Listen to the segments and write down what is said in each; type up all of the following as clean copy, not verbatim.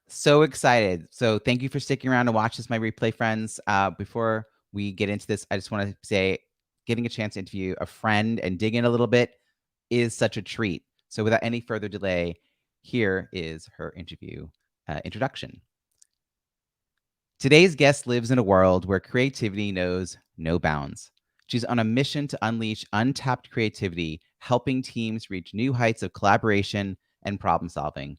So excited. So thank you for sticking around to watch this, my replay friends. Before we get into this, I just want to say getting a chance to interview a friend and dig in a little bit is such a treat. So without any further delay, here is her interview introduction. Today's guest lives in a world where creativity knows no bounds. She's on a mission to unleash untapped creativity, helping teams reach new heights of collaboration and problem solving.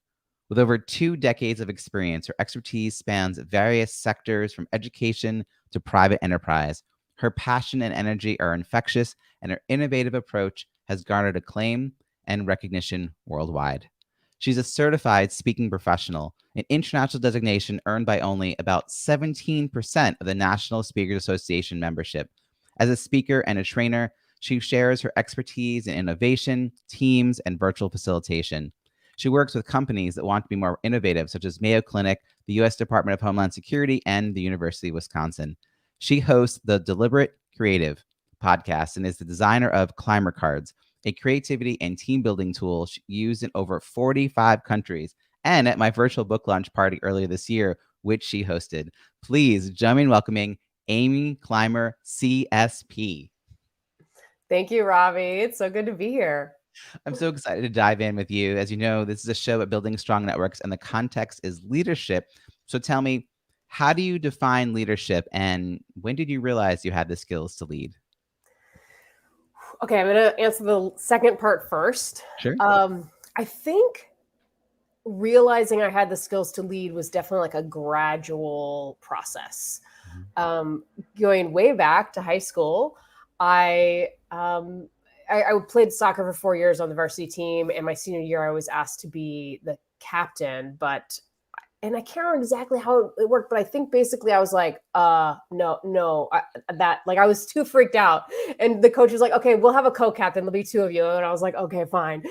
With over 2 decades of experience, her expertise spans various sectors from education to private enterprise. Her passion and energy are infectious, and her innovative approach has garnered acclaim and recognition worldwide. She's a certified speaking professional, an international designation earned by only about 17% of the National Speakers Association membership. As a speaker and a trainer, she shares her expertise in innovation, teams, and virtual facilitation. She works with companies that want to be more innovative, such as Mayo Clinic, the U.S. Department of Homeland Security, and the University of Wisconsin. She hosts the Deliberate Creative podcast and is the designer of Climer Cards, a creativity and team building tool used in over 45 countries, and at my virtual book launch party earlier this year, which she hosted. Please join me in welcoming Amy Climer, CSP. Thank you, Robbie. It's so good to be here. I'm so excited to dive in with you. As you know, this is a show about building strong networks, and the context is leadership. So tell me, how do you define leadership, and when did you realize you had the skills to lead? Okay, I'm going to answer the second part first. Sure. I think realizing I had the skills to lead was definitely like a gradual process. Going way back to high school, I played soccer for 4 years on the varsity team, and my senior year I was asked to be the captain, and I can't remember exactly how it worked, but I think basically I was like, no, I was too freaked out. And the coach was like, okay, we'll have a co-captain. There'll be 2 of you. And I was like, okay, fine.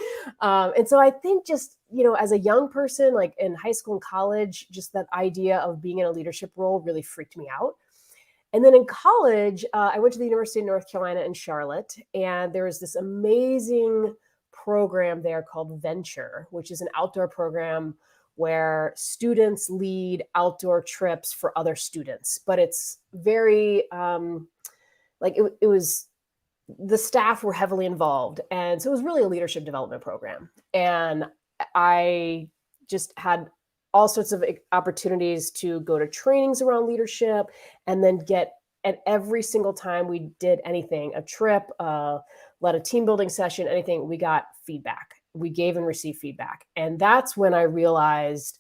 And so I think just, as a young person, like in high school and college, just that idea of being in a leadership role really freaked me out. And then in college, I went to the University of North Carolina in Charlotte, and there was this amazing program there called Venture, which is an outdoor program where students lead outdoor trips for other students. But it's very, it was, the staff were heavily involved. And so it was really a leadership development program. And I just had all sorts of opportunities to go to trainings around leadership, and then at every single time we did anything, a trip, led a team building session, anything, we got feedback. We gave and received feedback. And that's when I realized,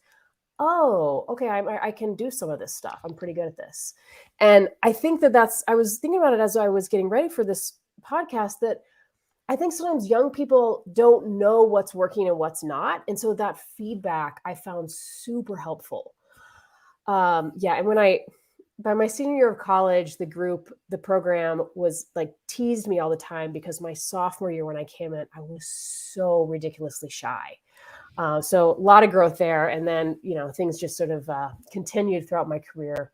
oh, okay, I can do some of this stuff. I'm pretty good at this. And I think I was thinking about it as I was getting ready for this podcast, that I think sometimes young people don't know what's working and what's not. And so that feedback I found super helpful. And by my senior year of college, the program was like teased me all the time, because my sophomore year when I came in, I was so ridiculously shy. So a lot of growth there. And then, things just sort of continued throughout my career.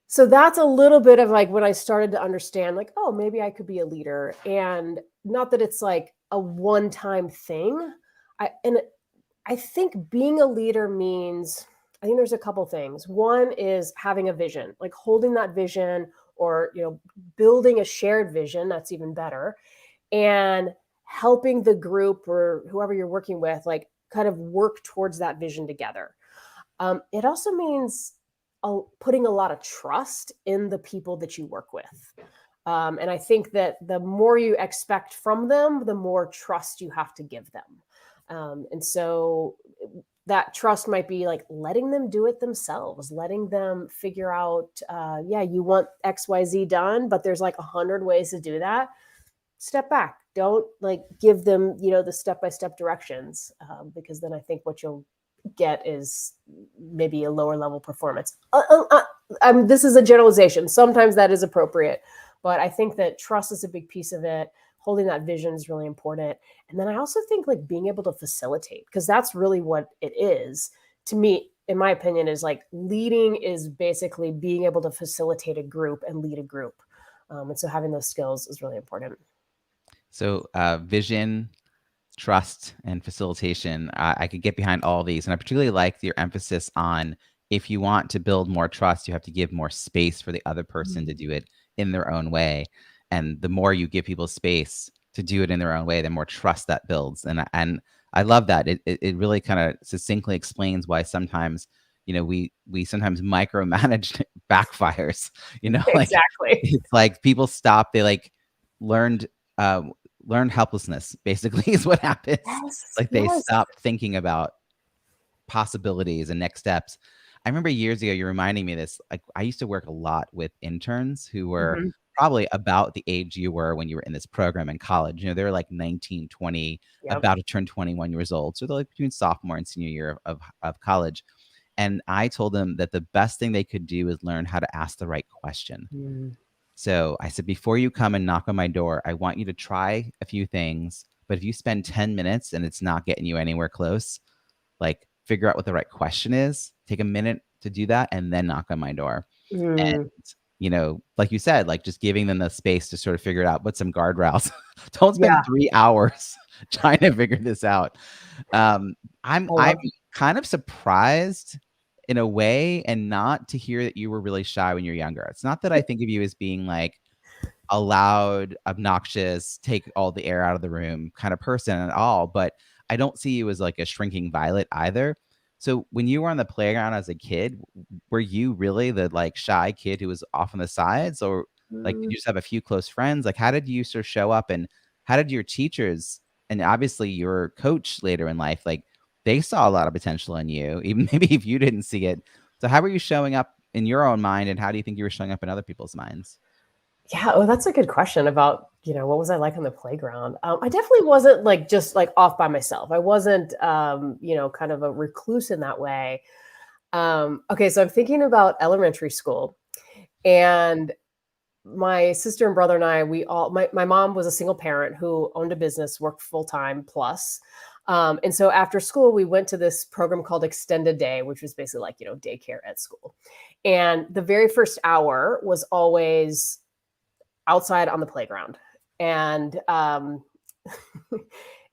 So that's a little bit of like when I started to understand, like, oh, maybe I could be a leader. And not that it's like a one-time thing. I think being a leader means, I think there's a couple things. One is having a vision, like holding that vision, or, building a shared vision. That's even better. And helping the group or whoever you're working with, like kind of work towards that vision together. It also means putting a lot of trust in the people that you work with. And I think that the more you expect from them, the more trust you have to give them. And so that trust might be like letting them do it themselves, letting them figure out, you want XYZ done, but there's like 100 ways to do that. Step back. Don't like give them, the step-by-step directions, because then I think what you'll get is maybe a lower level performance. This is a generalization. Sometimes that is appropriate, but I think that trust is a big piece of it. Holding that vision is really important. And then I also think like being able to facilitate, because that's really what it is to me, in my opinion, is like leading is basically being able to facilitate a group and lead a group. And so having those skills is really important. So vision, trust and facilitation. I could get behind all these. And I particularly like your emphasis on, if you want to build more trust, you have to give more space for the other person to Mm. do it in their own way. And the more you give people space to do it in their own way, the more trust that builds. And I love that. It really kind of succinctly explains why sometimes, we sometimes micromanage backfires, like Exactly. it's like people stop, they like learned uh learned helplessness basically is what happens. Yes, Like they yes. stop thinking about possibilities and next steps. I remember years ago, you're reminding me of this. Like I used to work a lot with interns who were Mhm. probably about the age you were when you were in this program in college. They were like 19, 20, Yep. about to turn 21 years old. So they're like between sophomore and senior year of college. And I told them that the best thing they could do is learn how to ask the right question. Mm. So I said, before you come and knock on my door, I want you to try a few things. But if you spend 10 minutes and it's not getting you anywhere close, like figure out what the right question is, take a minute to do that, and then knock on my door. And, Mm. like you said, like just giving them the space to sort of figure it out, put some guardrails. Don't spend Yeah, 3 hours trying to figure this out. Um, I I'm love kind of surprised in a way, and not to hear that you were really shy when you're younger. It's not that I think of you as being like a loud, obnoxious, take all the air out of the room kind of person at all, but I don't see you as like a shrinking violet either. So when you were on the playground as a kid, were you really the like shy kid who was off on the sides, or like did mm. you just have a few close friends? Like how did you sort of show up, and how did your teachers and obviously your coach later in life, like they saw a lot of potential in you, even maybe if you didn't see it. So how were you showing up in your own mind, and how do you think you were showing up in other people's minds? Yeah, oh, that's a good question about, what was I like on the playground? I definitely wasn't like just like off by myself. I wasn't, kind of a recluse in that way. Okay, so I'm thinking about elementary school, and my sister and brother and I, my mom was a single parent who owned a business, worked full time plus. And so after school, we went to this program called Extended Day, which was basically like, daycare at school. And the very first hour was always outside on the playground. And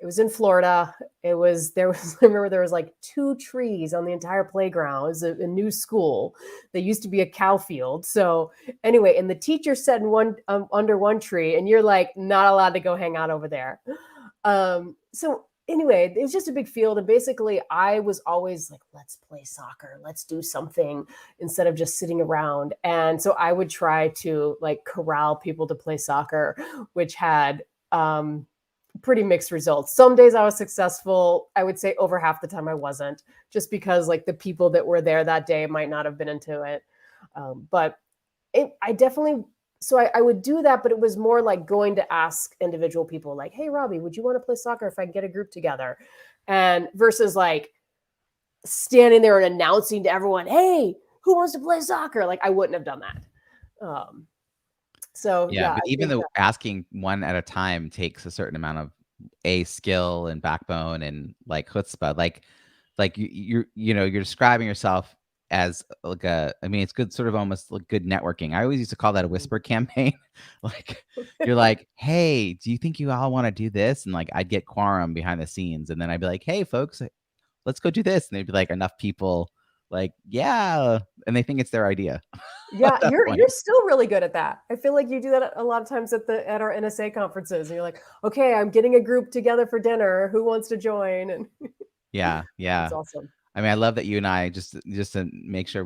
it was in Florida. I remember there was like two trees on the entire playground. It was a new school. There used to be a cow field. So anyway, and the teacher sat in under one tree, and you're like not allowed to go hang out over there. So anyway, it was just a big field, and basically I was always like, let's play soccer, let's do something instead of just sitting around. And so I would try to like corral people to play soccer, which had pretty mixed results. Some days I was successful. I would say over half the time I wasn't, just because like the people that were there that day might not have been into it. But I definitely, so I would do that, but it was more like going to ask individual people, like, "Hey, Robbie, would you want to play soccer if I can get a group together?" And versus like standing there and announcing to everyone, "Hey, who wants to play soccer?" Like I wouldn't have done that. So Yeah, yeah, but I even think though asking one at a time takes a certain amount of a skill and backbone and like chutzpah, like you're describing yourself as like I mean, it's good, sort of almost like good networking. I always used to call that a whisper campaign. Like you're like, hey, do you think you all want to do this? And like I'd get quorum behind the scenes, and then I'd be like, hey, folks, let's go do this. And there'd be like enough people, like, yeah, and they think it's their idea yeah, at that point. you're still really good at that. I feel like you do that a lot of times at our NSA conferences, and you're like, "Okay, I'm getting a group together for dinner. Who wants to join?" And Yeah, it's yeah. awesome. I mean, I love that you and I, just to make sure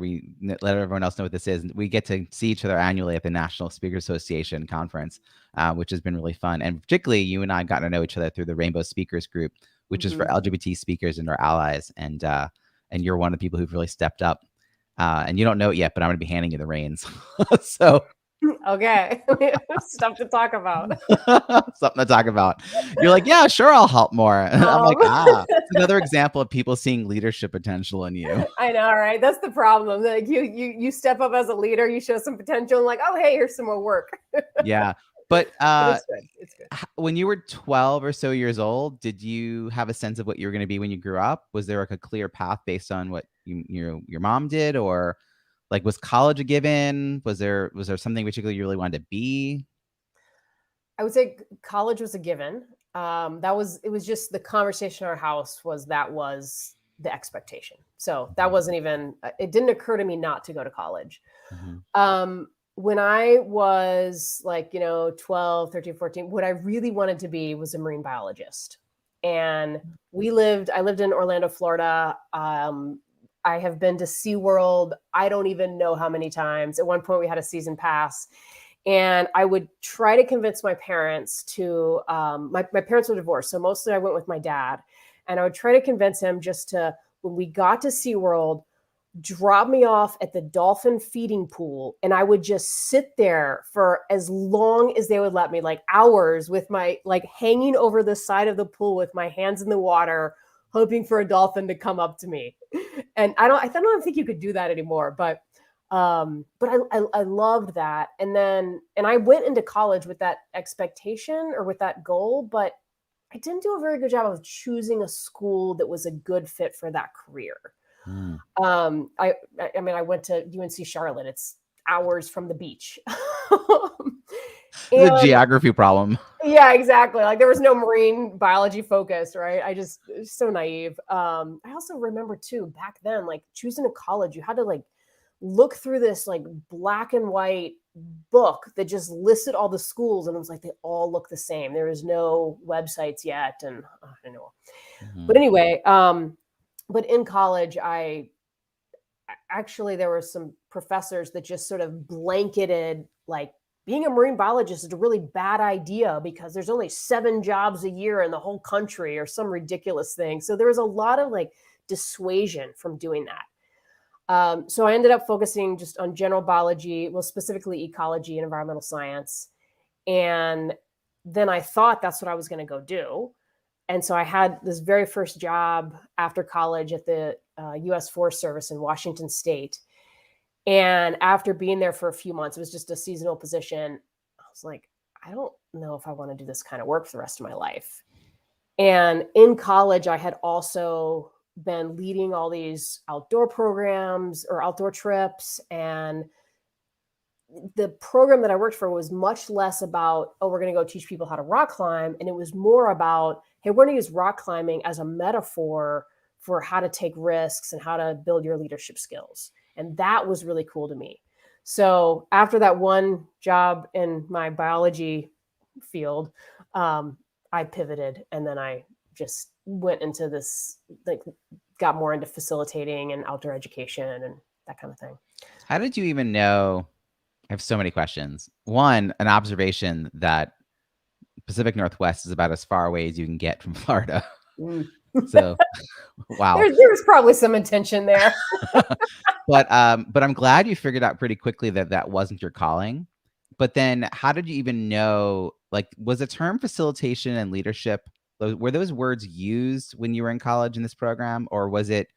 let everyone else know what this is. We get to see each other annually at the National Speaker Association conference, which has been really fun. And particularly, you and I have gotten to know each other through the Rainbow Speakers Group, which is for Mhm. LGBT speakers and our allies. And you're one of the people who've really stepped up. And you don't know it yet, but I'm going to be handing you the reins. So Okay. Stuff to talk about. something to talk about. You're like, yeah, sure, I'll help more. And I'm like, Um, it's another example of people seeing leadership potential in you. I know, right? That's the problem. Like you step up as a leader, you show some potential, and like, oh hey, here's some more work. Yeah. But But it's good. It's good. when you were 12 or so years old, did you have a sense of what you were going to be when you grew up? Was there like a clear path based on what your mom did, or like was college a given? Was there something particularly you really wanted to be? I would say college was a given. It was just the conversation in our house was that was the expectation. So that Mhm. wasn't even, it didn't occur to me not to go to college. Mhm. When I was like, 12, 13, 14, what I really wanted to be was a marine biologist. And I lived in Orlando, Florida. I have been to SeaWorld, I don't even know how many times. At one point, we had a season pass. And I would try to convince my parents to, my parents were divorced. So mostly I went with my dad. And I would try to convince him just to, when we got to SeaWorld, drop me off at the dolphin feeding pool, and I would just sit there for as long as they would let me, like hours, with my, like, hanging over the side of the pool with my hands in the water, hoping for a dolphin to come up to me. And I don't think you could do that anymore, but I loved that. And I went into college with that expectation or with that goal, but I didn't do a very good job of choosing a school that was a good fit for that career. Mm. I mean, I went to UNC Charlotte. It's hours from the beach. It's a And geography problem. yeah, exactly. Like there was no marine biology focus, right? It was so naive. I also remember too, back then, like choosing a college, you had to like look through this like black and white book that just listed all the schools, and it was like they all look the same. There was no websites yet, and I don't know. But Mhm. anyway, but in college, I actually there were some professors that just sort of blanketed like being a marine biologist is a really bad idea because there's only 7 jobs a year in the whole country or some ridiculous thing. So there was a lot of like dissuasion from doing that. So I ended up focusing just on general biology, well, specifically ecology and environmental science. And then I thought that's what I was going to go do. And so I had this very first job after college at the U.S. Forest Service in Washington State. And after being there for a few months, it was just a seasonal position. I was like, I don't know if I want to do this kind of work for the rest of my life. And in college, I had also been leading all these outdoor programs or outdoor trips. And the program that I worked for was much less about, oh, we're going to go teach people how to rock climb. And it was more about, hey, we're going to use rock climbing as a metaphor for how to take risks and how to build your leadership skills. And that was really cool to me. So after that one job in my biology field, I pivoted, and then I just went into this, like, got more into facilitating and outdoor education and that kind of thing. How did you even know? I have so many questions. One, an observation that Pacific Northwest is about as far away as you can get from Florida. Mm. So, wow. There's probably some intention there. But I'm glad you figured out pretty quickly that that wasn't your calling. But then how did you even know, like, was the term facilitation and leadership, were those words used when you were in college in this program, or was it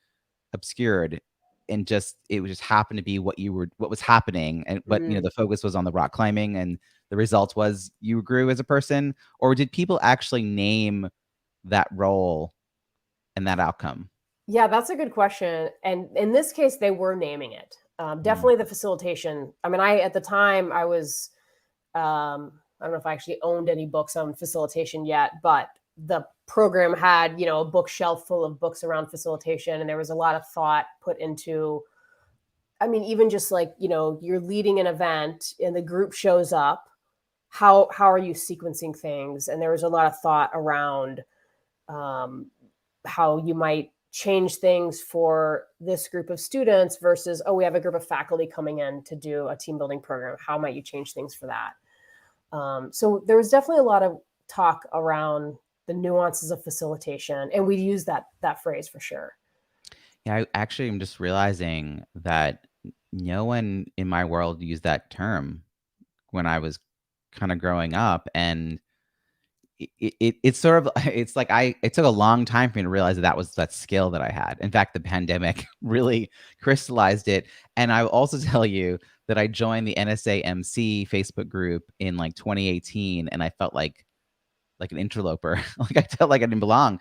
obscured and just it just happened to be what was happening, and but Mm. the focus was on the rock climbing and the results was you grew as a person, or did people actually name that role and that outcome? Yeah, that's a good question. And in this case, they were naming it. Mm, Definitely the facilitation. I mean, at the time I was, I don't know if I actually owned any books on facilitation yet, but the program had, a bookshelf full of books around facilitation. And there was a lot of thought put into, I mean, even just like, you're leading an event and the group shows up. How are you sequencing things? And there was a lot of thought around um, how you might change things for this group of students versus, oh, we have a group of faculty coming in to do a team building program. How might you change things for that? So there was definitely a lot of talk around the nuances of facilitation, and we use that phrase for sure. yeah, I actually am just realizing that no one in my world used that term when I was kind of growing up, and it's sort of it's like it took a long time for me to realize that that was that skill that I had. In fact, the pandemic really crystallized it. And I will also tell you that I joined the NSA MC Facebook group in like 2018, and I felt like an interloper. Like I felt like I didn't belong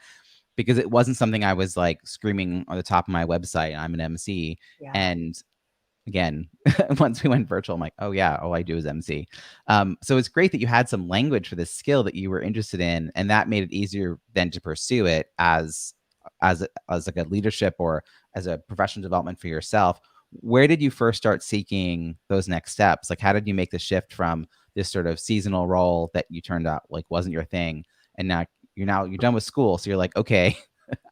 because it wasn't something I was like screaming on the top of my website. I'm an MC, Yeah. and again, once we went virtual, I'm like, oh yeah, all I do is MC. So it's great that you had some language for this skill that you were interested in, and that made it easier then to pursue it as like a leadership or as a professional development for yourself. Where did you first start seeking those next steps? Like, how did you make the shift from this sort of seasonal role that you turned out like wasn't your thing, and you're done with school, so you're like, okay,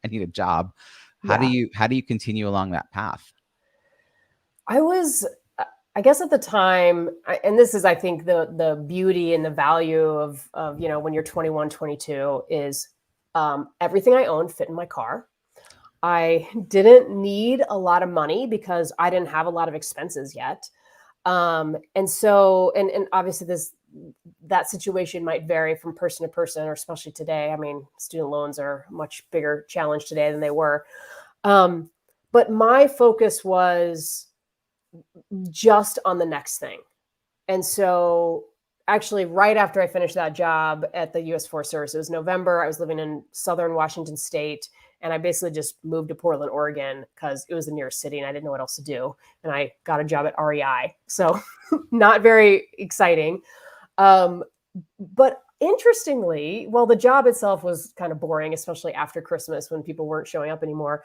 I need a job. Yeah. How do you continue along that path? I was, I guess at the time, and this is, I think, the beauty and the value of when you're 21, 22 is everything I owned fit in my car. I didn't need a lot of money because I didn't have a lot of expenses yet. And so, and obviously that situation might vary from person to person, or especially today. I mean, student loans are a much bigger challenge today than they were. But my focus was just on the next thing. And so actually right after I finished that job at the US Forest Service, it was November. I was living in southern Washington State, and I basically just moved to Portland, Oregon, because it was the nearest city and I didn't know what else to do. And I got a job at REI. So not very exciting. But interestingly, well, the job itself was kind of boring, especially after Christmas when people weren't showing up anymore.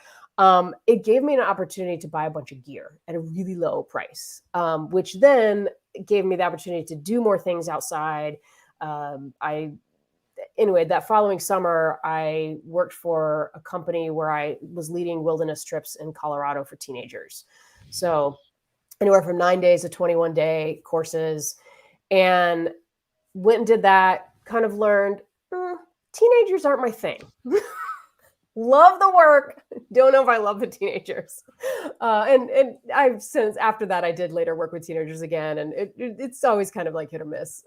It gave me an opportunity to buy a bunch of gear at a really low price, which then gave me the opportunity to do more things outside. Anyway, that following summer, I worked for a company where I was leading wilderness trips in Colorado for teenagers. So anywhere from 9 days to 21-day courses, and went and did that, kind of learned teenagers aren't my thing. Love the work. Don't know if I love the teenagers. And I've since after that, I did later work with teenagers again. And it's always kind of like hit or miss.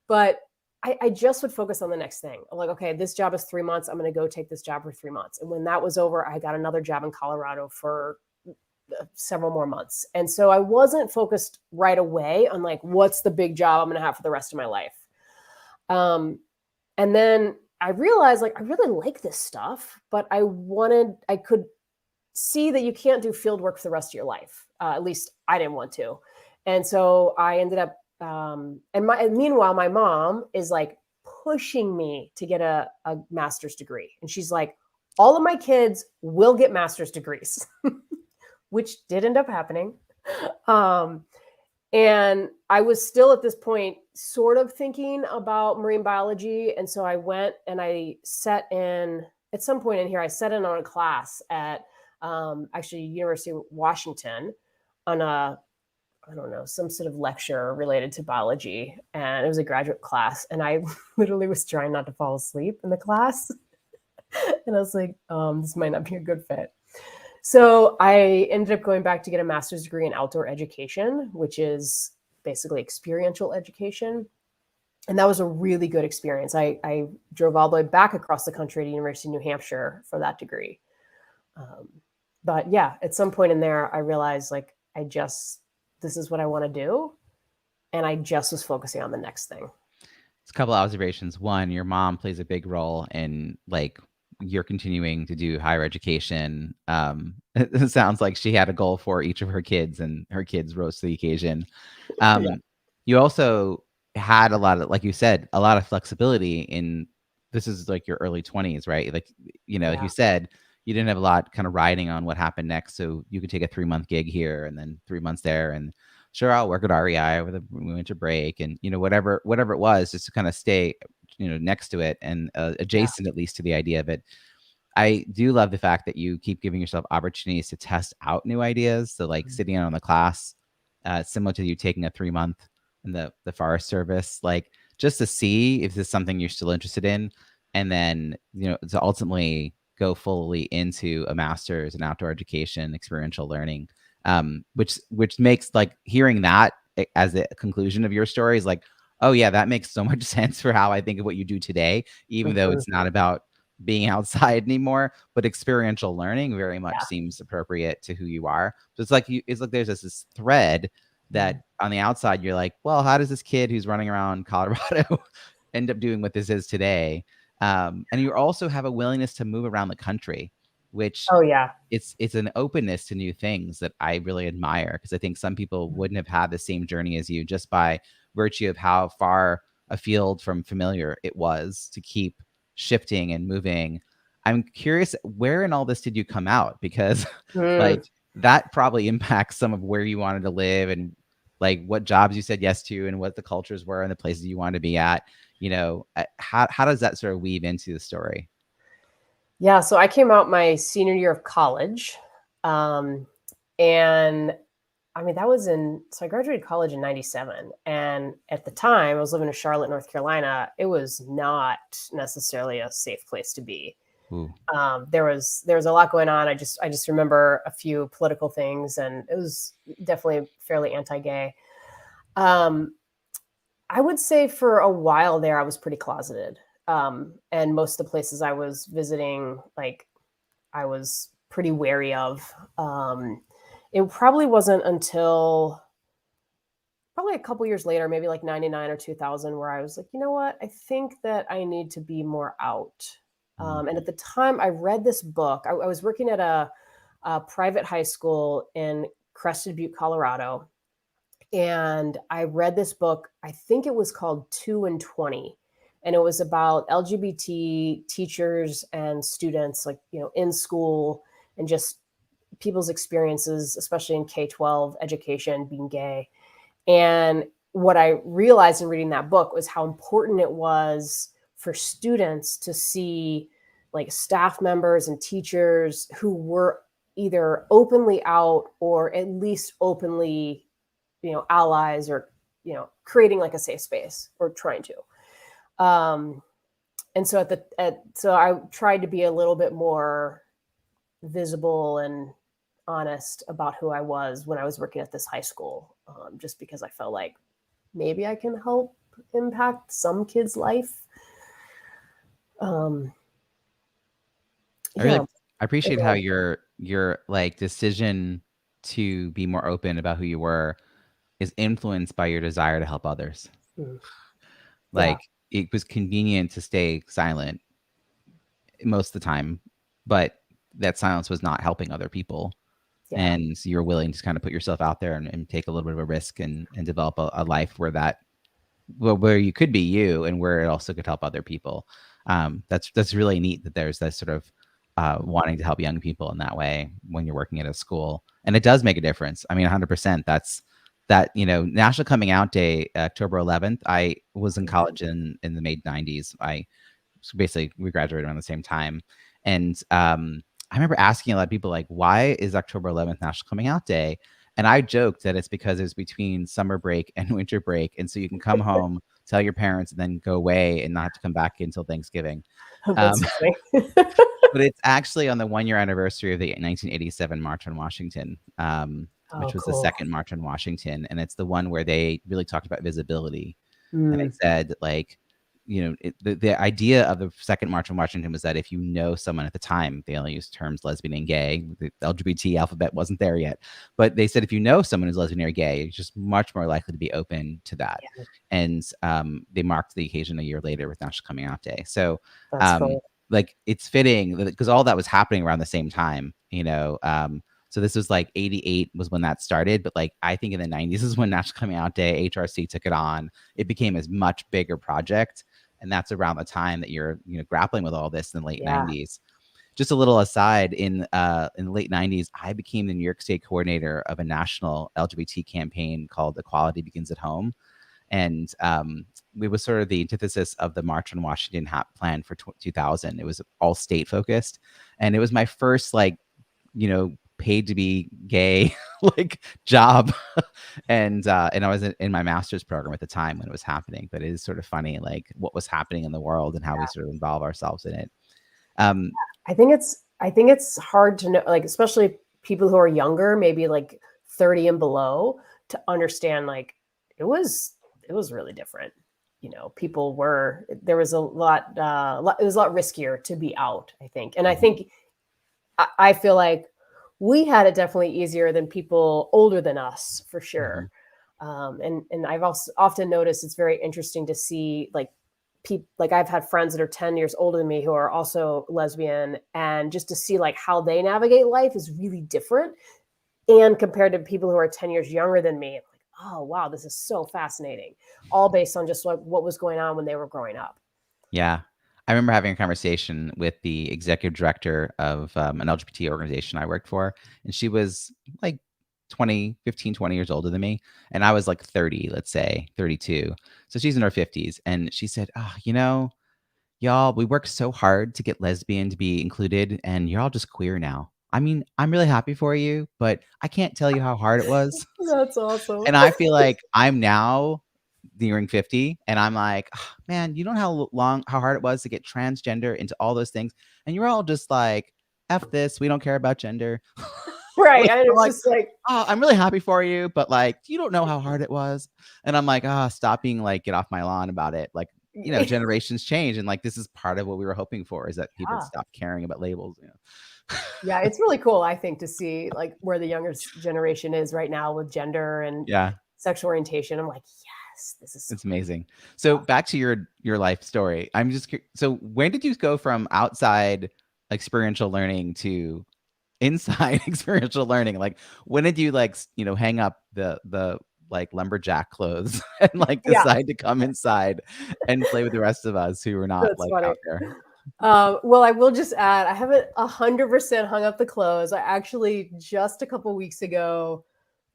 But I just would focus on the next thing. I'm like, okay, this job is 3 months. I'm going to go take this job for 3 months. And when that was over, I got another job in Colorado for several more months. And so I wasn't focused right away on like, what's the big job I'm going to have for the rest of my life. And then I realized like, I really like this stuff, but I could see that you can't do field work for the rest of your life. At least I didn't want to. And so I ended up, meanwhile, my mom is like pushing me to get a master's degree. And she's like, all of my kids will get master's degrees, which did end up happening. And I was still at this point sort of thinking about marine biology. And so I went and I sat in, at some point in here, I sat in on a class at actually University of Washington on I don't know, some sort of lecture related to biology. And it was a graduate class. And I literally was trying not to fall asleep in the class. And I was like, this might not be a good fit. So I ended up going back to get a master's degree in outdoor education, which is basically experiential education. And that was a really good experience. I drove all the way back across the country to University of New Hampshire for that degree. But yeah, at some point in there, I realized like, this is what I want to do. And I just was focusing on the next thing. It's a couple of observations. One, your mom plays a big role in like you're continuing to do higher education. It sounds like she had a goal for each of her kids, and her kids rose to the occasion. Yeah. You also had a lot of, like you said, a lot of flexibility in. This is like your early 20s, right? Like, like you said, you didn't have a lot kind of riding on what happened next, so you could take a 3-month gig here and then 3 months there, and sure, I'll work at REI over the winter break, and whatever it was, just to kind of stay next to it and adjacent at least to the idea of it. I do love the fact that you keep giving yourself opportunities to test out new ideas. So like sitting in on the class, similar to you taking a 3-month in the Forest Service, like just to see if this is something you're still interested in, and then to ultimately go fully into a master's in outdoor education, experiential learning, which makes like hearing that as the conclusion of your story is like, oh yeah, that makes so much sense for how I think of what you do today, even though it's not about being outside anymore, but experiential learning very much seems appropriate to who you are. So it's like there's this thread that on the outside you're like, well, how does this kid who's running around Colorado end up doing what this is today? And you also have a willingness to move around the country, which Oh yeah. it's an openness to new things that I really admire, because I think some people wouldn't have had the same journey as you just by virtue of how far afield from familiar it was to keep shifting and moving. I'm curious, where in all this did you come out? Because like Mm. that probably impacts some of where you wanted to live and like what jobs you said yes to and what the cultures were and the places you wanted to be at. How does that sort of weave into the story? Yeah, so I came out my senior year of college. And I mean, so I graduated college in 97. And at the time, I was living in Charlotte, North Carolina. It was not necessarily a safe place to be. Ooh. There was a lot going on. I just remember a few political things, and it was definitely fairly anti-gay. Um, I would say for a while there, I was pretty closeted. And most of the places I was visiting, like I was pretty wary of. It probably wasn't until probably a couple years later, maybe like 99 or 2000, where I was like, you know what? I think that I need to be more out. And at the time, I read this book. I was working at a private high school in Crested Butte, Colorado. And I read this book. I think it was called 2 and 20. And it was about LGBT teachers and students, like, in school, and just people's experiences, especially in K-12 education, being gay. And what I realized in reading that book was how important it was for students to see like staff members and teachers who were either openly out or at least openly, allies, or, creating like a safe space, or trying to. Um, and so so I tried to be a little bit more visible and honest about who I was when I was working at this high school, just because I felt like maybe I can help impact some kid's life. Um, yeah, I appreciate how your like decision to be more open about who you were is influenced by your desire to help others. mm, yeah, Like it was convenient to stay silent most of the time, but that silence was not helping other people. yeah, And so you're willing to kind of put yourself out there and take a little bit of a risk and develop a life where you could be you and where it also could help other people. That's really neat that there's this sort of wanting to help young people in that way when you're working at a school, and it does make a difference. I mean, 100%. National Coming Out Day, October 11th. I was in college in the mid 90s. Basically we graduated around the same time, and I remember asking a lot of people like, why is October 11th National Coming Out Day? And I joked that it's because it's between summer break and winter break. And so you can come home, tell your parents, and then go away and not have to come back until Thanksgiving. that's Um, funny. but it's actually on the 1 year anniversary of the 1987 March on Washington, Oh, which was the cool. second March on Washington. And it's the one where they really talked about visibility. And they Mm, said, like, the idea of the second March on Washington was that if you know someone at the time, they only used terms lesbian and gay. The LGBT alphabet wasn't there yet, but they said if you know someone who's lesbian or gay, you're just much more likely to be open to that. yeah, And they marked the occasion a year later with National Coming Out Day. So, that's um, cool. like, it's fitting because all that was happening around the same time. So this was like 88 was when that started, but like I think in the 90s is when National Coming Out Day, HRC took it on. It became a much bigger project, and that's around the time that you're grappling with all this in the late Yeah. 90s. Just a little aside, in the late 90s, I became the New York State coordinator of a national LGBT campaign called Equality Begins at Home. And we was sort of the antithesis of the March on Washington plan for 2000. It was all state focused, and it was my first paid to be gay like job. And I was in my master's program at the time when it was happening. But it is sort of funny, like what was happening in the world and how we sort of involve ourselves in it. Um, I think it's hard to know, like, especially people who are younger, maybe like 30 and below, to understand like it was it was really different. People were there was a lot, it was a lot riskier to be out, I think. And I think I feel like we had it definitely easier than people older than us, for sure. mhm, And I've also often noticed it's very interesting to see like like I've had friends that are 10 years older than me who are also lesbian, and just to see like how they navigate life is really different. And compared to people who are 10 years younger than me, I'm like, oh wow, this is so fascinating. All based on just like what was going on when they were growing up. Yeah. I remember having a conversation with the executive director of an LGBT organization I worked for, and she was like 20 years older than me. And I was like 30, let's say 32. So she's in her 50s. And she said, oh, y'all, we worked so hard to get lesbian to be included, and you're all just queer now. I mean, I'm really happy for you, but I can't tell you how hard it was. That's awesome. And I feel like I'm now nearing 50, and I'm like, "Ah, man, you know how hard it was to get transgender into all those things, and you're all just like, F this, we don't care about gender." Right. Like, And I'm it's like, just like, "Oh, I'm really happy for you, but, like, you don't know how hard it was." And I'm like, "Ah, stop being like, get off my lawn about it." Like, yeah. generations change, and, like, this is part of what we were hoping for, is that people would stop caring about labels. Yeah, it's really cool, I think, to see like where the younger generation is right now with gender and Yeah. sexual orientation. I'm like, yes, this is so It's amazing. So back to your life story. I'm just so when did you go from outside experiential learning to inside experiential learning? Like when did you like, hang up the like lumberjack clothes and like yeah, decide to come inside and play with the rest of us who were not that's like funny. out there? Well, I will just add, I haven't 100% hung up the clothes. I actually just a couple weeks ago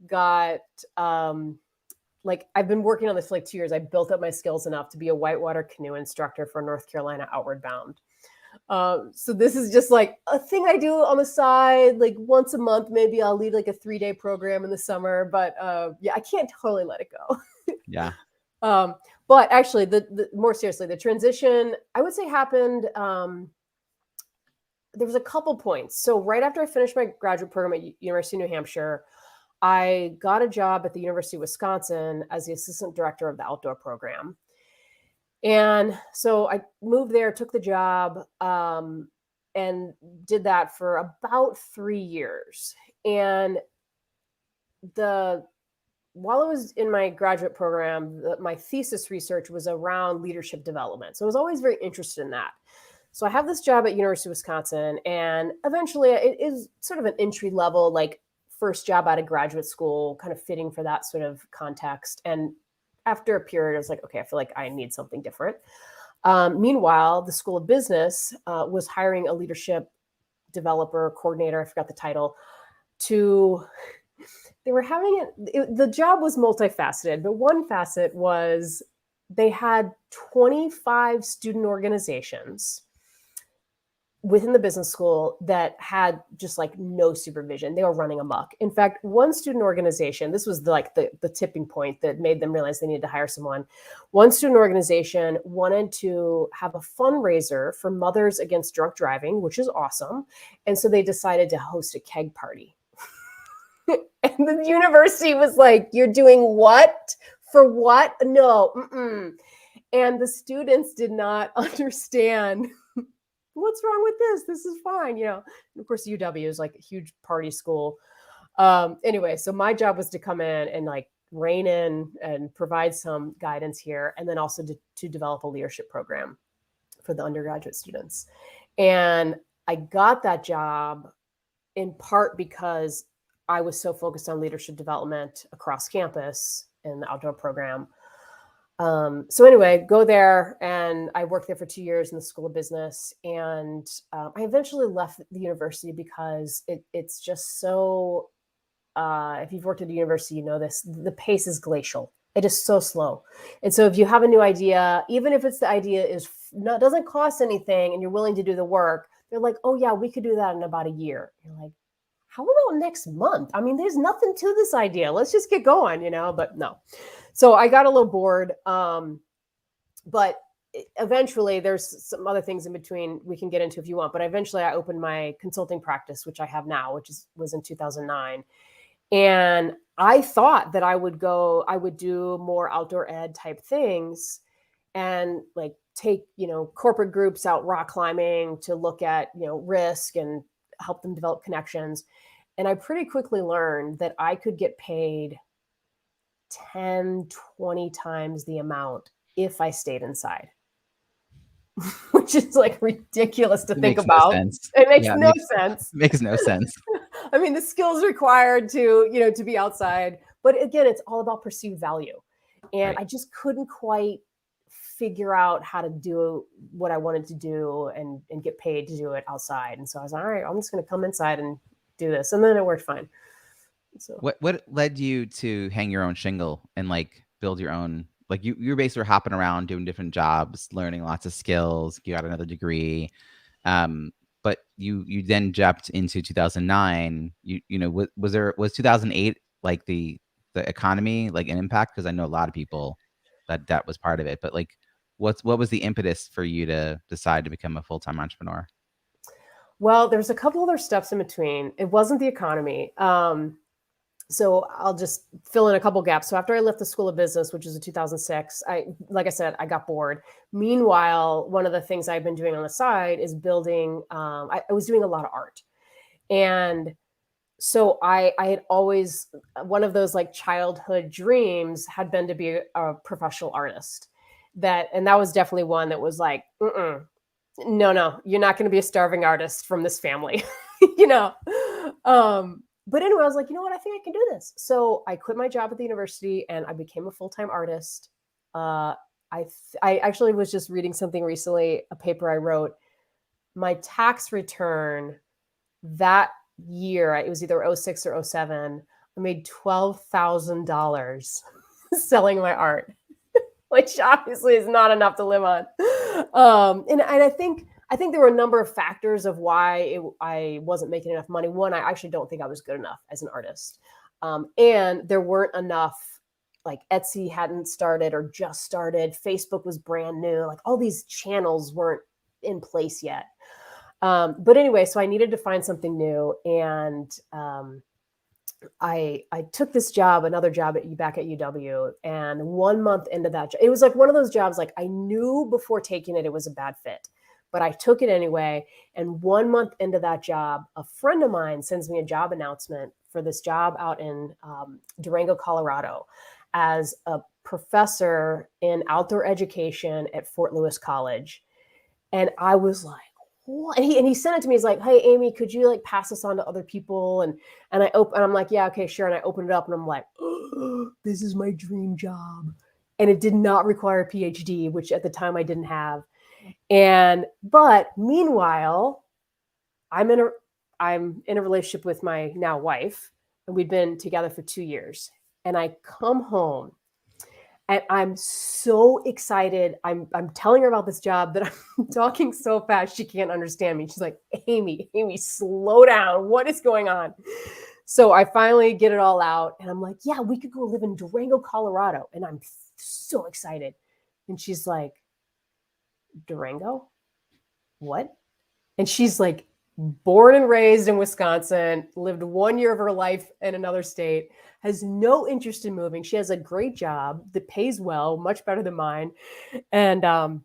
got like I've been working on this for like 2 years. I built up my skills enough to be a whitewater canoe instructor for North Carolina Outward Bound. So this is just like a thing I do on the side, like once a month. Maybe I'll lead like a 3-day program in the summer, but yeah, I can't totally let it go. Yeah. But actually, the more seriously, the transition I would say happened. There was a couple points. So right after I finished my graduate program at University of New Hampshire, I got a job at the University of Wisconsin as the assistant director of the outdoor program. And so I moved there, took the job, and did that for about 3 years. And the while I was in my graduate program, my thesis research was around leadership development. So I was always very interested in that. So I have this job at University of Wisconsin, and eventually it is sort of an entry level, like first job out of graduate school, kind of fitting for that sort of context. And after a period, I was like, okay, I feel like I need something different. Meanwhile, the School of Business was hiring a leadership developer coordinator. I forgot the title. To they were having the job was multifaceted, but one facet was they had 25 student organizations within the business school that had just like no supervision. They were running amok. In fact, one student organization, this was the tipping point that made them realize they needed to hire someone. One student organization wanted to have a fundraiser for Mothers Against Drunk Driving, which is awesome. And so they decided to host a keg party. And the university was like, you're doing what? For what? No. Mm-mm. And the students did not understand what's wrong with this? This is fine. And of course, UW is like a huge party school. Anyway, so my job was to come in and like rein in and provide some guidance here, and then also to develop a leadership program for the undergraduate students. And I got that job in part because I was so focused on leadership development across campus in the outdoor program. So anyway, go there, and I worked there for 2 years in the School of Business, and I eventually left the university because it's just so. If you've worked at a university, you know this. The pace is glacial. It is so slow, and so if you have a new idea, even if it's the idea doesn't cost anything, and you're willing to do the work, they're like, "Oh yeah, we could do that in about a year." You're like, how about next month? I mean, there's nothing to this idea. Let's just get going, but no. So I got a little bored. But eventually there's some other things in between we can get into if you want. But eventually I opened my consulting practice, which I have now, was in 2009. And I thought that I would do more outdoor ed type things and like take, corporate groups out rock climbing to look at, risk and help them develop connections. And I pretty quickly learned that I could get paid 10, 20 times the amount if I stayed inside. which is like ridiculous to It think makes no about. sense. It makes Yeah, no sense. makes no sense. I mean, the skills required to, to be outside. But again, it's all about perceived value. And Right. I just couldn't quite figure out how to do what I wanted to do and get paid to do it outside. And so I was like, all right, I'm just going to come inside and do this. And then it worked fine. So, What led you to hang your own shingle and like build your own? Like you were basically hopping around doing different jobs, learning lots of skills. You got another degree, um, but you then jumped into 2009. Was 2008 like the economy like an impact? Because I know a lot of people that was part of it. But like, what was the impetus for you to decide to become a full-time entrepreneur? well, there's a couple other steps in between. It wasn't the economy. So I'll just fill in a couple gaps. So after I left the School of Business, which was in 2006, like I said, I got bored. Meanwhile, one of the things I've been doing on the side is building. I was doing a lot of art, and so I had always one of those like childhood dreams had been to be a professional artist. And that was definitely one that was like, no, you're not going to be a starving artist from this family, you know. But anyway, I was like, you know what? I think I can do this. So I quit my job at the university and I became a full-time artist. Uh, I actually was just reading something recently, a paper I wrote. My tax return that year, it was either '06 or '07, I made $12,000 selling my art, which obviously is not enough to live on. And I think there were a number of factors of why I wasn't making enough money. One, I actually don't think I was good enough as an artist, and there weren't enough. Like Etsy hadn't started or just started. Facebook was brand new. Like all these channels weren't in place yet. But anyway, so I needed to find something new, and I took this job, another job back at UW, and 1 month into that job, it was like one of those jobs. Like I knew before taking it, it was a bad fit, but I took it anyway. And 1 month into that job, a friend of mine sends me a job announcement for this job out in Durango, Colorado, as a professor in outdoor education at Fort Lewis College, and I was like, what? And he sent it to me. He's like, hey, Amy, could you like pass this on to other people? And I'm like, yeah, okay, sure. And I opened it up and I'm like, oh, this is my dream job. And it did not require a PhD, which at the time I didn't have. But meanwhile, I'm in a relationship with my now wife, and we'd been together for 2 years. And I come home and I'm so excited. I'm telling her about this job that I'm talking so fast she can't understand me. She's like, Amy, slow down. What is going on? So I finally get it all out and I'm like, yeah, we could go live in Durango, Colorado. And I'm so excited. And she's like, Durango? What? And she's like, born and raised in Wisconsin, lived 1 year of her life in another state, has no interest in moving. She has a great job that pays well, much better than mine. And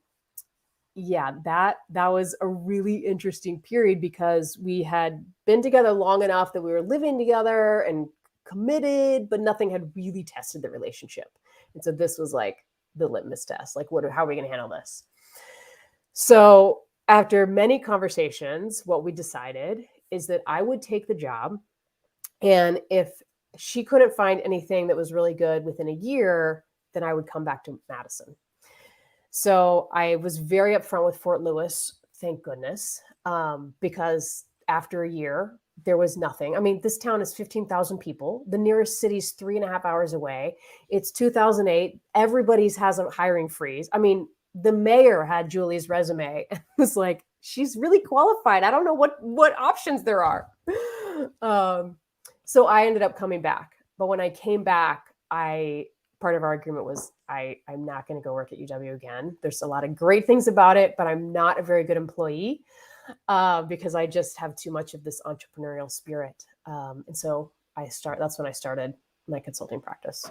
yeah, that was a really interesting period because we had been together long enough that we were living together and committed, but nothing had really tested the relationship. And so this was like the litmus test. Like, how are we going to handle this? So after many conversations, what we decided is that I would take the job. And if she couldn't find anything that was really good within a year, then I would come back to Madison. So I was very upfront with Fort Lewis, thank goodness, because after a year, there was nothing. I mean, this town is 15,000 people. The nearest city's 3.5 hours away. It's 2008. Everybody's has a hiring freeze. I mean, the mayor had Julie's resume and was like, she's really qualified. I don't know what options there are. So I ended up coming back. But when I came back, part of our agreement was I'm not going to go work at UW again. There's a lot of great things about it, but I'm not a very good employee because I just have too much of this entrepreneurial spirit. And so that's when I started my consulting practice.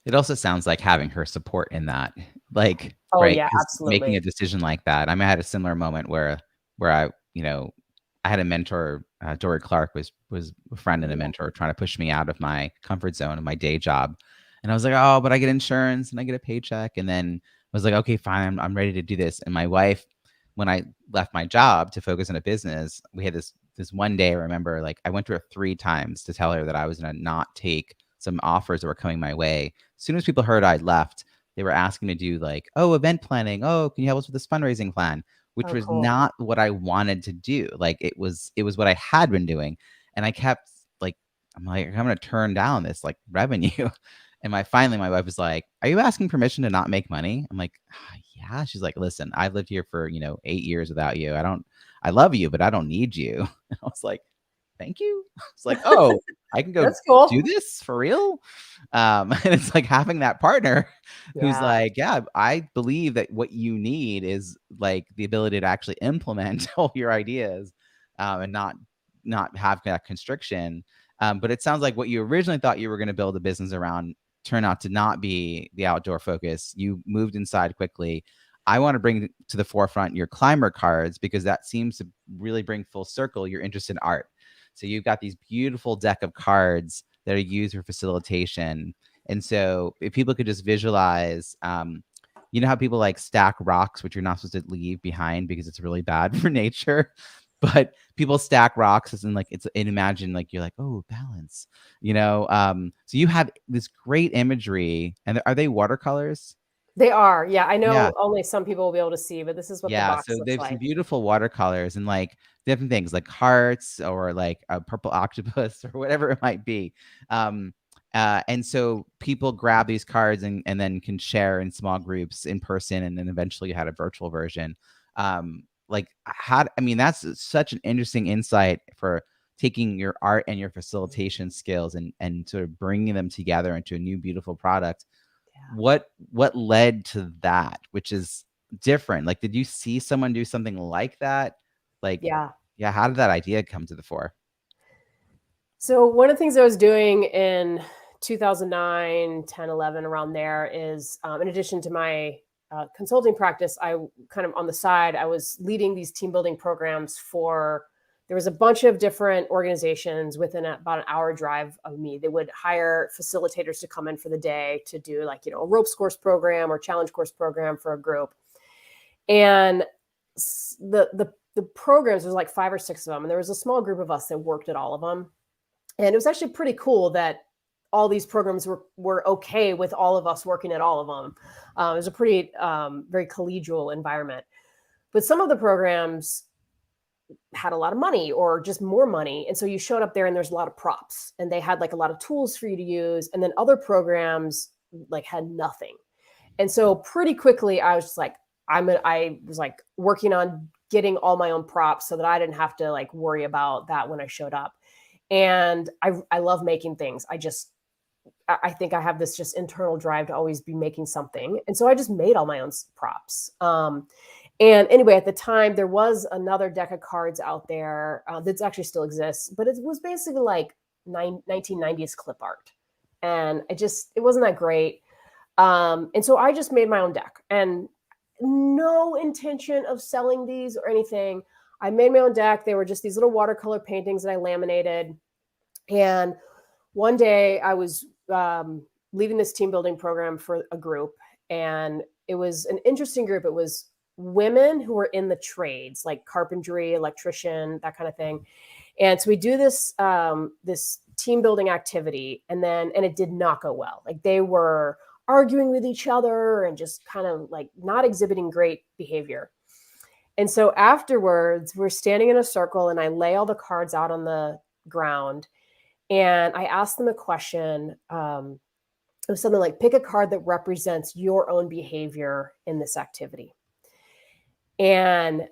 It also sounds like having her support in that, like, Oh right? yeah, 'Cause absolutely. making a decision like that. I mean, I had a similar moment where I, I had a mentor. Dory Clark was a friend and a mentor trying to push me out of my comfort zone of my day job, and I was like, oh, but I get insurance and I get a paycheck, and then I was like, okay, fine, I'm ready to do this. And my wife when I left my job to focus on a business, we had this one day, I remember, like, I went to her 3 times to tell her that I was gonna not take some offers that were coming my way. As soon as people heard I'd left, they were asking to do, like, "Oh, event planning. Oh, can you help us with this fundraising plan?" Which Oh, was cool. not what I wanted to do. Like, it was what I had been doing, and I kept, like, I'm like, "I'm gonna turn down this, like, revenue." And finally, my wife was like, "Are you asking permission to not make money?" I'm like, "Yeah." She's like, "Listen, I've lived here for, 8 years without you. I love you, but I don't need you." And I was like, "Thank you." It's like, "Oh, I can go That's cool. do this for real?" And it's like having that partner who's Yeah. like, "Yeah, I believe that what you need is, like, the ability to actually implement all your ideas, and not have that constriction." But it sounds like what you originally thought you were gonna build a business around turned out to not be the outdoor focus. You moved inside quickly. I want to bring to the forefront your Climer cards because that seems to really bring full circle your interest in art. So you've got these beautiful deck of cards that are used for facilitation. And so if people could just visualize, you know how people like stack rocks, which you're not supposed to leave behind because it's really bad for nature. But people stack rocks and like and imagine like you're like, oh, balance, so you have this great imagery. And are they watercolors? They are. Yeah, I Yeah. know only some people will be able to see, but this is what the Yeah, box so looks there's some like. beautiful watercolors and, like, different things like hearts or, like, a purple octopus or whatever it might be. Um, and so people grab these cards and then can share in small groups in person, and then eventually you had a virtual version. Like, I mean, that's such an interesting insight for taking your art and your facilitation skills and sort of bringing them together into a new beautiful product. Yeah. What led to that, which is different? Like, did you see someone do something like that? Like, Yeah. yeah, how did that idea come to the fore? So one of the things I was doing in 2009, 10, 11, around there is, in addition to my consulting practice, kind of on the side, I was leading these team building programs for, there was a bunch of different organizations within about an hour drive of me. They would hire facilitators to come in for the day to do like, a ropes course program or challenge course program for a group. And the programs, there's like 5 or 6 of them. And there was a small group of us that worked at all of them, and it was actually pretty cool that all these programs were okay with all of us working at all of them. It was a pretty very collegial environment. But some of the programs had a lot of money or just more money, and so you showed up there and there's a lot of props, and they had like a lot of tools for you to use. And then other programs like had nothing. And so pretty quickly, I was just like, I was like working on getting all my own props so that I didn't have to like worry about that when I showed up. And I love making things. I think I have this just internal drive to always be making something. And so I just made all my own props. And anyway, at the time, there was another deck of cards out there that actually still exists, but it was basically like 1990s clip art. And it wasn't that great. And so I just made my own deck, and no intention of selling these or anything. I made my own deck. They were just these little watercolor paintings that I laminated. And one day I was leading this team building program for a group, and it was an interesting group. It was women who were in the trades, like carpentry, electrician, that kind of thing. And so we do this team building activity, and it did not go well. Like they were arguing with each other and just kind of like not exhibiting great behavior. And so afterwards, we're standing in a circle, and I lay all the cards out on the ground, and I asked them a question. It was something like, pick a card that represents your own behavior in this activity. And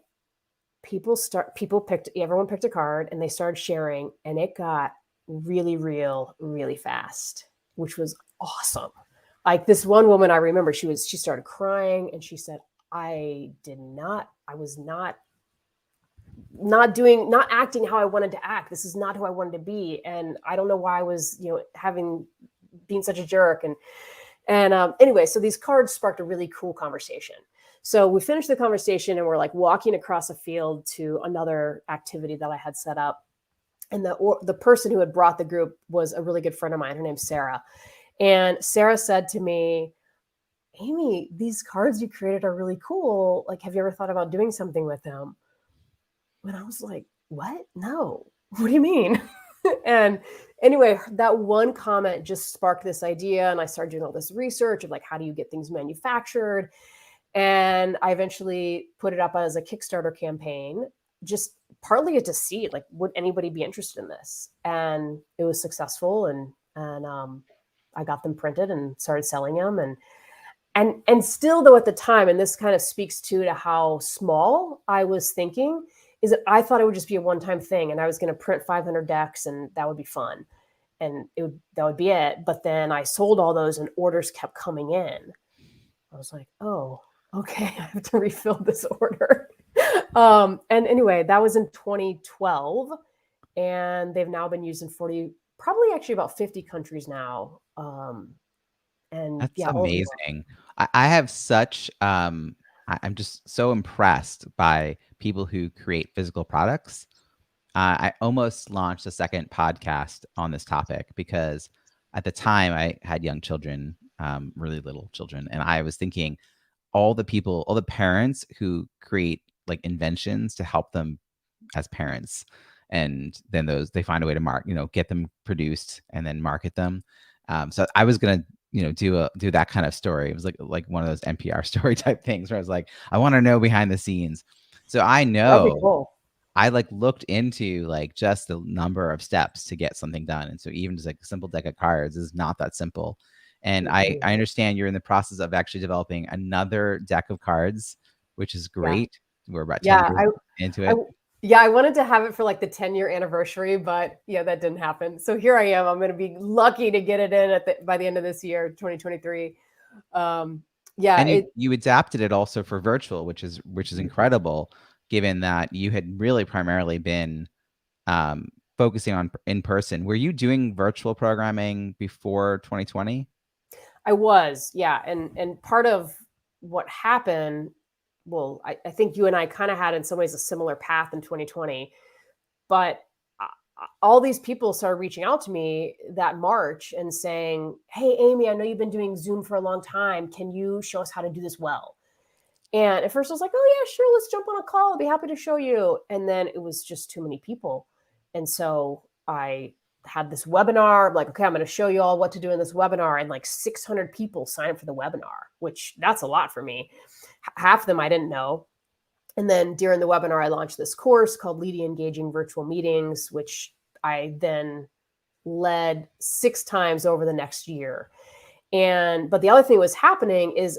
everyone picked a card, and they started sharing, and it got really real really fast, which was awesome. Like this one woman, I remember she started crying, and she said, I was not acting how I wanted to act. This is not who I wanted to be. And I don't know why I was, being such a jerk. And anyway, so these cards sparked a really cool conversation. So we finished the conversation, and we're like walking across a field to another activity that I had set up. And the person who had brought the group was a really good friend of mine. Her name's Sarah. And Sarah said to me, Amy, these cards you created are really cool. Like, have you ever thought about doing something with them? And I was like, what? No. What do you mean? And anyway, that one comment just sparked this idea. And I started doing all this research of like, how do you get things manufactured? And I eventually put it up as a Kickstarter campaign, just partly to see like, would anybody be interested in this? And it was successful. And I got them printed and started selling them. And still though at the time, and this kind of speaks to how small I was thinking, is that I thought it would just be a one-time thing and I was going to print 500 decks and that would be fun. And that would be it. But then I sold all those and orders kept coming in. I was like, oh, okay, I have to refill this order. And anyway, that was in 2012. And they've now been used in 40, probably actually about 50 countries now. And That's yeah, amazing. I have such I'm just so impressed by people who create physical products. I almost launched a second podcast on this topic because at the time I had young children, really little children, and I was thinking all the parents who create like inventions to help them as parents, and then they find a way to get them produced and then market them. So I was gonna do that kind of story. It was like one of those NPR story type things where I was like, I want to know behind the scenes. So I that'd be know cool. I like looked into like just the number of steps to get something done. And so even just like a simple deck of cards is not that simple. And I Mhm. understand you're in the process of actually developing another deck of cards, which is Yeah. great. We're about 10 Yeah. years into I, it. yeah, I wanted to have it for like the 10-year anniversary, but yeah, that didn't happen. So here I am. I'm going to be lucky to get it in by the end of this year, 2023. Yeah, And you adapted it also for virtual, which is incredible, given that you had really primarily been focusing on in person. Were you doing virtual programming before 2020? I was, yeah. And part of what happened, well, I think you and I kind of had in some ways a similar path in 2020, but all these people started reaching out to me that March and saying, "Hey, Amy, I know you've been doing Zoom for a long time. Can you show us how to do this well?" And at first I was like, "Oh yeah, sure, let's jump on a call. I'll be happy to show you." And then it was just too many people. And so I had this webinar. I'm like, "Okay, I'm going to show you all what to do in this webinar." And like 600 people signed up for the webinar, which that's a lot for me. Half of them I didn't know. And then during the webinar, I launched this course called Leading Engaging Virtual Meetings, which I then led 6 times over the next year. But the other thing was happening is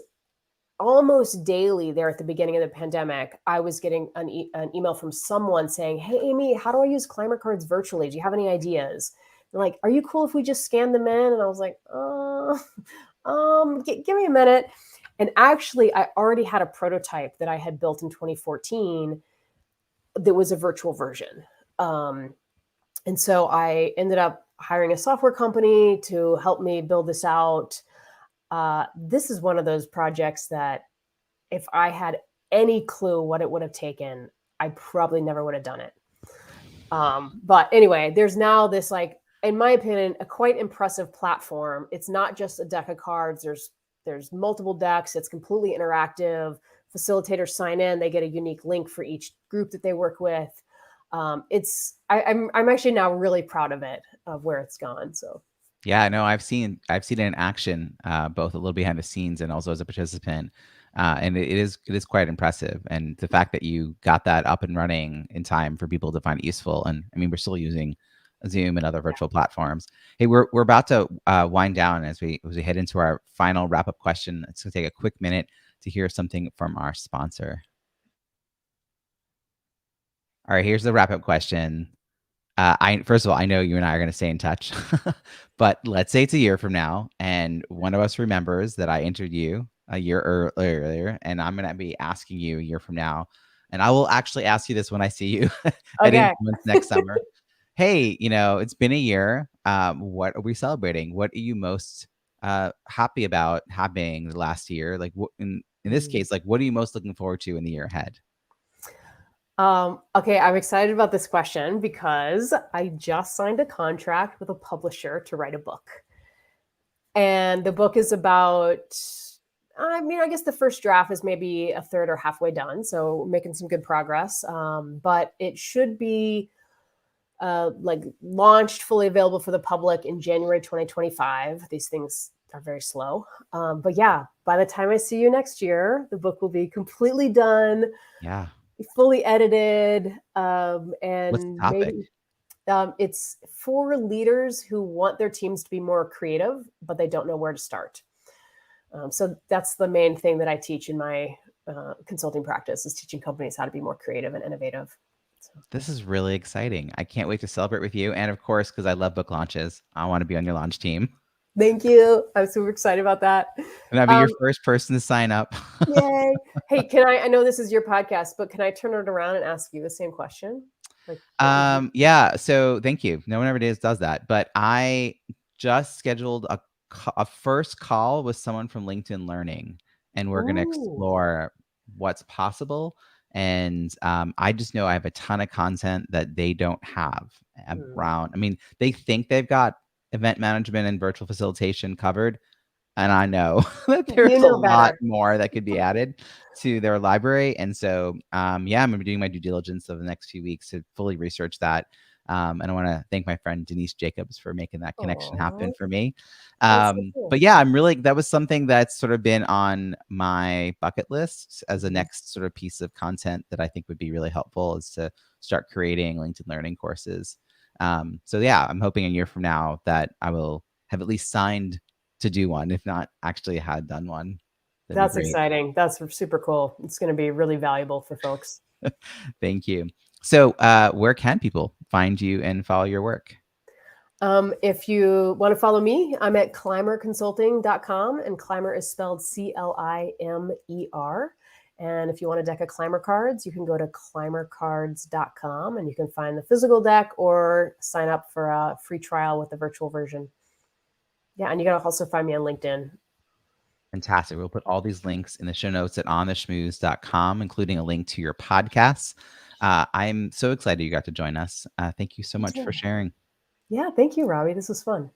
almost daily there at the beginning of the pandemic, I was getting an email from someone saying, "Hey, Amy, how do I use Climer Cards virtually? Do you have any ideas?" They're like, "Are you cool if we just scan them in?" And I was like, give me a minute. And actually, I already had a prototype that I had built in 2014 that was a virtual version. And so I ended up hiring a software company to help me build this out. This is one of those projects that if I had any clue what it would have taken, I probably never would have done it. But anyway, there's now this, like, in my opinion, a quite impressive platform. It's not just a deck of cards. There's multiple decks. It's completely interactive. Facilitators sign in. They get a unique link for each group that they work with. I'm actually now really proud of it, of where it's gone. So Yeah, no, I've seen it in action, both a little behind the scenes and also as a participant, and it is quite impressive. And the fact that you got that up and running in time for people to find it useful, and I mean, we're still using Zoom and other virtual platforms. Hey, we're about to wind down as we head into our final wrap up question. It's gonna take a quick minute to hear something from our sponsor. All right, here's the wrap up question. I first of all, I know you and I are going to stay in touch, but let's say it's a year from now, and one of us remembers that I entered you a year earlier, and I'm going to be asking you a year from now, and I will actually ask you this when I see you at okay. Influence next summer. Hey, it's been a year. What are we celebrating? What are you most happy about happening the last year? Like, in this case, like, what are you most looking forward to in the year ahead? Okay, I'm excited about this question because I just signed a contract with a publisher to write a book. And the book is about I mean, I guess the first draft is maybe a third or halfway done, so making some good progress. But it should be like launched, fully available for the public in January 2025. These things are very slow. But yeah, by the time I see you next year, the book will be completely done, Yeah. fully edited, What's the and topic? maybe it's for leaders who want their teams to be more creative, but they don't know where to start. So that's the main thing that I teach in my consulting practice, is teaching companies how to be more creative and innovative. So. This is really exciting. I can't wait to celebrate with you. And of course, because I love book launches, I want to be on your launch team. Thank you. I'm super excited about that. And I'll be your first person to sign up. Yay. Hey, I know this is your podcast, but can I turn it around and ask you the same question? Like, what would you? Yeah. So thank you. No one ever does that. But I just scheduled a first call with someone from LinkedIn Learning, and we're going to Ooh. explore what's possible. And I just know I have a ton of content that they don't have around. I mean, they think they've got event management and virtual facilitation covered. And I know that there's a lot Better. more that could be added to their library. And so, yeah, I'm going to be doing my due diligence over the next few weeks to fully research that. And I want to thank my friend Denise Jacobs for making that connection happen for me. That's so cool. But yeah, that was something that's sort of been on my bucket list as a next sort of piece of content that I think would be really helpful, is to start creating LinkedIn Learning courses. So yeah, I'm hoping a year from now that I will have at least signed to do one, if not actually had done one. That's exciting. That's super cool. It's going to be really valuable for folks. Thank you. So where can people find you and follow your work? If you want to follow me, I'm at climerconsulting.com, and Climer is spelled Climer. And if you want a deck of Climer cards, you can go to climercards.com, and you can find the physical deck or sign up for a free trial with the virtual version. Yeah, and you can also find me on LinkedIn. Fantastic. We'll put all these links in the show notes at ontheschmooze.com, including a link to your podcasts. I'm so excited you got to join us. Thank you so much for sharing. Yeah, thank you, Robbie. This was fun.